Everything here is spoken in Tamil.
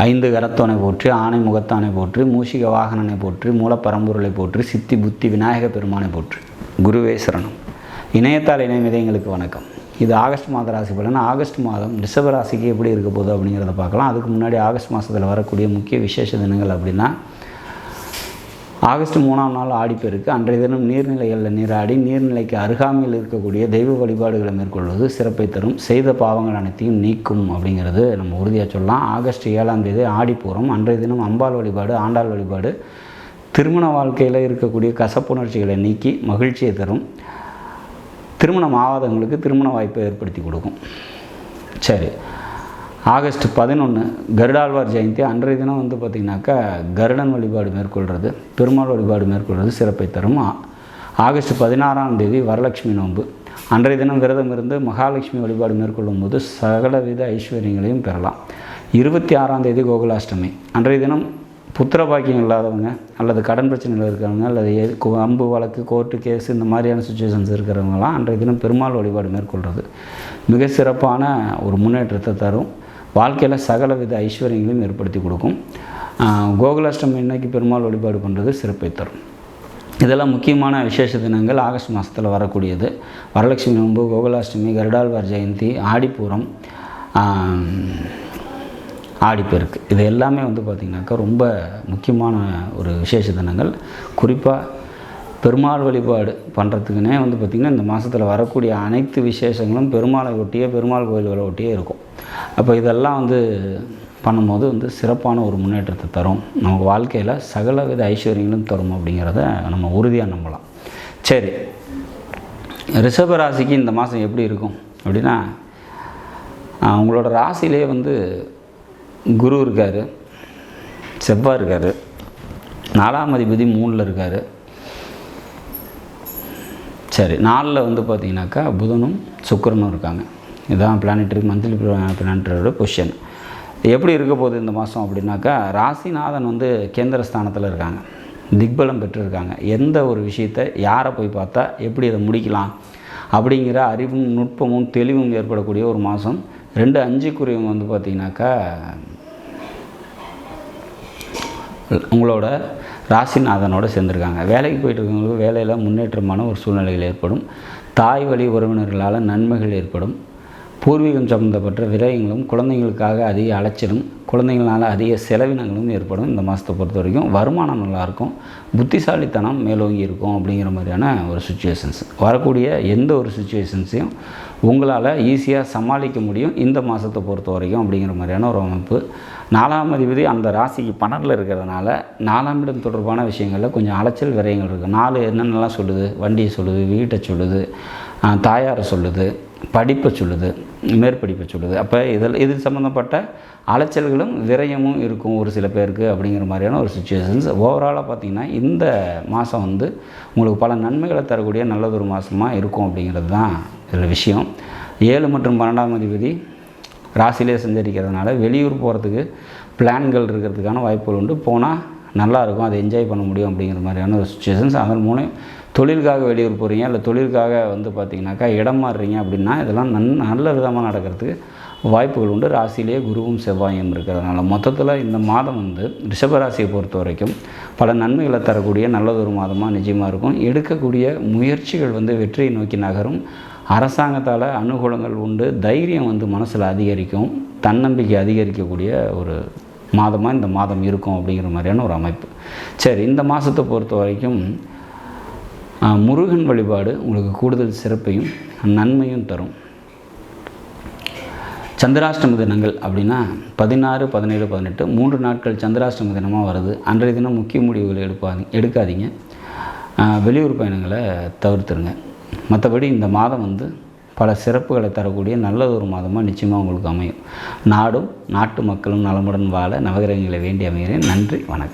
ஐந்து கரத்தோனை போற்றி, ஆனை முகத்தானை போற்றி, மூஷிக வாகனனை போற்றி, மூலப்பரம்பொருளை போற்றி, சித்தி புத்தி விநாயக பெருமானை போற்றி. குருவே சரணம். இணையத்தால் இணையமிதைங்களுக்கு வணக்கம். இது ஆகஸ்ட் மாத ராசி பலன். ஆகஸ்ட் மாதம் ரிஷப ராசிக்கு எப்படி இருக்க போகுது அப்படிங்கிறத பார்க்கலாம். அதுக்கு முன்னாடி ஆகஸ்ட் மாதத்தில் வரக்கூடிய முக்கிய விசேஷ தினங்கள் அப்படின்னா, ஆகஸ்ட் 3ஆம் நாள் ஆடிப்பெருக்கு. அன்றைய தினம் நீர்நிலைகளில் நீராடி நீர்நிலைக்கு அருகாமையில் இருக்கக்கூடிய தெய்வ வழிபாடுகளை மேற்கொள்வது சிறப்பை தரும். செய்த பாவங்கள் அனைத்தையும் நீக்கும் அப்படிங்கிறது நம்ம உறுதியாக சொல்லலாம். ஆகஸ்ட் 7ஆம் தேதி ஆடிப்பூரம். அன்றைய தினம் அம்பாள் வழிபாடு, ஆண்டாள் வழிபாடு திருமண வாழ்க்கையில் இருக்கக்கூடிய கசப்புணர்ச்சிகளை நீக்கி மகிழ்ச்சியை தரும். திருமணம் ஆகாதவங்களுக்கு திருமண வாய்ப்பை ஏற்படுத்தி கொடுக்கும். சரி, ஆகஸ்ட் 11 கருடாழ்வார் ஜெயந்தி. அன்றைய தினம் பார்த்திங்கனாக்கா கருடன் வழிபாடு மேற்கொள்கிறது, பெருமாள் வழிபாடு மேற்கொள்வது சிறப்பை தரும். ஆகஸ்ட் 16ஆம் தேதி வரலட்சுமி நோன்பு. அன்றைய தினம் விரதம் இருந்து மகாலட்சுமி வழிபாடு மேற்கொள்ளும் போது சகலவித ஐஸ்வர்யங்களையும் பெறலாம். 26ஆம் தேதி கோகுலாஷ்டமி. அன்றைய தினம் புத்திர பாக்கியம் இல்லாதவங்க அல்லது கடன் பிரச்சனைகள் இருக்கிறவங்க அல்லது அம்பு வழக்கு கோர்ட்டு கேஸ் இந்த மாதிரியான சுச்சுவேஷன்ஸ் இருக்கிறவங்களாம் அன்றைய தினம் பெருமாள் வழிபாடு மேற்கொள்கிறது மிக சிறப்பான ஒரு முன்னேற்றத்தை தரும். வாழ்க்கையில் சகலவித ஐஸ்வர்யங்களையும் ஏற்படுத்தி கொடுக்கும். கோகுலாஷ்டமி இன்னைக்கு பெருமாள் வழிபாடு பண்ணுறது சிறப்பை தரும். இதெல்லாம் முக்கியமான விசேஷ தினங்கள் ஆகஸ்ட் மாதத்தில் வரக்கூடியது. வரலட்சுமி நோன்பு, கோகுலாஷ்டமி, கருடாழ்வார் ஜெயந்தி, ஆடிப்பூரம், ஆடிப்பெருக்கு. இது எல்லாமே பார்த்திங்கனாக்கா ரொம்ப முக்கியமான ஒரு விசேஷ தினங்கள். குறிப்பாக பெருமாள் வழிபாடு பண்ணுறதுக்குன்னே பார்த்திங்கன்னா இந்த மாதத்தில் வரக்கூடிய அனைத்து விசேஷங்களும் பெருமாளை ஒட்டியே, பெருமாள் கோயில்களை ஒட்டியே இருக்கும். அப்போ இதெல்லாம் பண்ணும்போது சிறப்பான ஒரு முன்னேற்றத்தை தரும். நமக்கு வாழ்க்கையில் சகலவித ஐஸ்வர்யங்களும் தரும் அப்படிங்கிறத நம்ம உறுதியாக நம்பலாம். சரி, ரிஷப ராசிக்கு இந்த மாதம் எப்படி இருக்கும் அப்படின்னா, உங்களோட ராசியிலே குரு இருக்கார், செவ்வாய் இருக்கார், 4ஆம் அதிபதி 3ல் இருக்கார். சரி, 4ல் பார்த்திங்கனாக்கா புதனும் சுக்கிரனும் இருக்காங்க. இதுதான் பிளானட்டரி மந்த்லி பிளானட்டரியோட பொசிஷன். எப்படி இருக்க போகுது இந்த மாதம் அப்படின்னாக்கா, ராசிநாதன் கேந்திரஸ்தானத்தில் இருக்காங்க, திக்பலம் பெற்றிருக்காங்க. எந்த ஒரு விஷயத்தை யாரை போய் பார்த்தா எப்படி அதை முடிக்கலாம் அப்படிங்கிற அறிவும் நுட்பமும் தெளிவும் ஏற்படக்கூடிய ஒரு மாதம். 2-5 பார்த்திங்கனாக்கா உங்களோட ராசிநாதனோடு சேர்ந்துருக்காங்க. வேலைக்கு போயிட்டு இருக்கவங்களுக்கு வேலையில் முன்னேற்றமான ஒரு சூழ்நிலைகள் ஏற்படும். தாய் வழி உறவினர்களால் நன்மைகள் ஏற்படும். பூர்வீகம் சம்மந்தப்பட்ட விரயங்களும், குழந்தைங்களுக்காக அதிக அலைச்சலும், குழந்தைங்களால் அதிக செலவினங்களும் ஏற்படும். இந்த மாதத்தை பொறுத்த வரைக்கும் வருமானம் நல்லாயிருக்கும், புத்திசாலித்தனம் மேலோங்கி இருக்கும் அப்படிங்கிற மாதிரியான ஒரு சுச்சுவேஷன்ஸ். வரக்கூடிய எந்த ஒரு சுச்சுவேஷன்ஸையும் உங்களால் ஈஸியாக சமாளிக்க முடியும் இந்த மாதத்தை பொறுத்த வரைக்கும் அப்படிங்கிற மாதிரியான ஒரு அமைப்பு. 4ஆம் அதிபதி அந்த ராசிக்கு 12ல் இருக்கிறதுனால 4ஆம் இடம் தொடர்பான விஷயங்களில் கொஞ்சம் அலைச்சல் விரயங்கள் இருக்குது. 4 என்னென்னலாம் சொல்லுது? வண்டியை சொல்லுது, வீட்டை சொல்லுது, தாயாரை சொல்லுது, படிப்பை சொல்லுது, மேற்படிப்பை சொல்லுது. அப்போ இது சம்மந்தப்பட்ட அலைச்சல்களும் விரயமும் இருக்கும் ஒரு சில பேருக்கு அப்படிங்கிற மாதிரியான ஒரு சுச்சுவேஷன்ஸ். ஓவராலாக பார்த்திங்கன்னா இந்த மாதம் உங்களுக்கு பல நன்மைகளை தரக்கூடிய நல்லதொரு மாதமாக இருக்கும் அப்படிங்கிறது தான் இதில் விஷயம். 7 மற்றும் 12ஆம் அதிபதி ராசியிலே சஞ்சரிக்கிறதுனால வெளியூர் போகிறதுக்கு பிளான்கள் இருக்கிறதுக்கான வாய்ப்புகள் உண்டு. போனால் நல்லாயிருக்கும், அதை என்ஜாய் பண்ண முடியும் அப்படிங்கிற மாதிரியான ஒரு சுச்சுவேஷன்ஸ். அதன் மூலம் தொழிலுக்காக வெளியூர் போகிறீங்க, இல்லை தொழிலுக்காக பார்த்திங்கனாக்கா இடம் மாறுறீங்க அப்படின்னா இதெல்லாம் நல்ல விதமாக நடக்கிறதுக்கு வாய்ப்புகள் உண்டு. ராசியிலேயே குருவும் செவ்வாயும் இருக்கிறதுனால மொத்தத்தில் இந்த மாதம் ரிஷபராசியை பொறுத்த வரைக்கும் பல நன்மைகளை தரக்கூடிய நல்லதொரு மாதமாக நிச்சயமாக இருக்கும். எடுக்கக்கூடிய முயற்சிகள் வெற்றியை நோக்கி நகரும். அரசாங்கத்தால் அனுகூலங்கள் உண்டு. தைரியம் மனசில் அதிகரிக்கும். தன்னம்பிக்கை அதிகரிக்கக்கூடிய ஒரு மாதமாக இந்த மாதம் இருக்கும் அப்படிங்கிற மாதிரியான ஒரு அமைப்பு. சரி, இந்த மாதத்தை பொறுத்த வரைக்கும் முருகன் வழிபாடு உங்களுக்கு கூடுதல் சிறப்பையும் நன்மையும் தரும். சந்திராஷ்டம தினங்கள் அப்படின்னா 16, 17, 18 3 நாட்கள் சந்திராஷ்டம தினமாக வருது. அன்றைய தினம் முக்கிய முடிவுகளை எடுக்காதீங்க. வெளியூர் பயணங்களை தவிர்த்துருங்க. மற்றபடி இந்த மாதம் பல சிறப்புகளை தரக்கூடிய நல்லதொரு மாதமாக நிச்சயமாக உங்களுக்கு அமையும். நாடும் நாட்டு மக்களும் நலமுடன் வாழ நவகிரகங்களை வேண்டி அமைகிறேன். நன்றி, வணக்கம்.